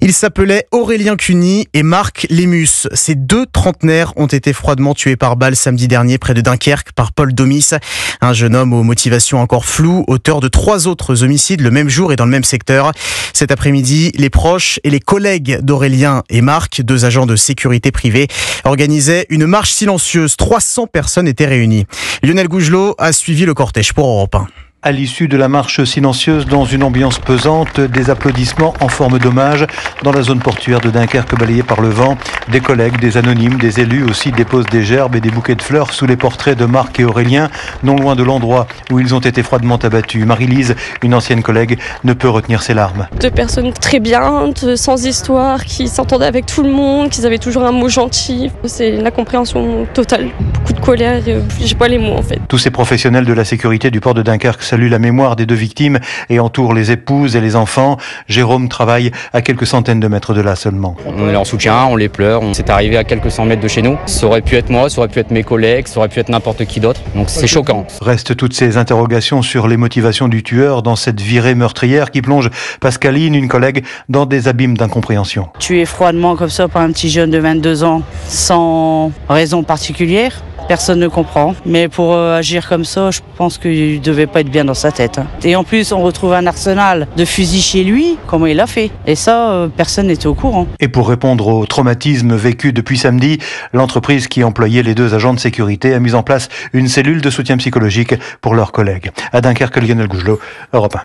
Ils s'appelaient Aurélien Cuny et Marc Lémus. Ces deux trentenaires ont été froidement tués par balle samedi dernier près de Dunkerque par Paul Domis, un jeune homme aux motivations encore floues, auteur de 3 autres homicides le même jour et dans le même secteur. Cet après-midi, les proches et les collègues d'Aurélien et Marc, 2 agents de sécurité privée, organisaient une marche silencieuse. 300 personnes étaient réunies. Lionel Gougelot a suivi le cortège pour Europe 1. À l'issue de la marche silencieuse, dans une ambiance pesante, des applaudissements en forme d'hommage dans la zone portuaire de Dunkerque balayée par le vent. Des collègues, des anonymes, des élus aussi déposent des gerbes et des bouquets de fleurs sous les portraits de Marc et Aurélien, non loin de l'endroit où ils ont été froidement abattus. Marie-Lise, une ancienne collègue, ne peut retenir ses larmes. 2 personnes très bien, sans histoire, qui s'entendaient avec tout le monde, qui avaient toujours un mot gentil. C'est une incompréhension totale. Beaucoup de colère, j'ai pas les mots en fait. Tous ces professionnels de la sécurité du port de Dunkerque saluent la mémoire des 2 victimes et entourent les épouses et les enfants. Jérôme travaille à quelques centaines de mètres de là seulement. On est en soutien, on les pleure. C'est arrivé à quelques cent mètres de chez nous. Ça aurait pu être moi, ça aurait pu être mes collègues, ça aurait pu être n'importe qui d'autre. Donc c'est choquant. Restent toutes ces interrogations sur les motivations du tueur dans cette virée meurtrière qui plonge Pascaline, une collègue, dans des abîmes d'incompréhension. Tuer froidement comme ça par un petit jeune de 22 ans sans raison particulière, personne ne comprend. Mais pour agir comme ça, je pense qu'il ne devait pas être bien dans sa tête. Et en plus, on retrouve un arsenal de fusils chez lui. Comment il l'a fait? Et ça, personne n'était au courant. Et pour répondre au traumatisme vécu depuis samedi, l'entreprise qui employait les 2 agents de sécurité a mis en place une cellule de soutien psychologique pour leurs collègues. À Dunkerque, Lionel Gougelot, Europe 1.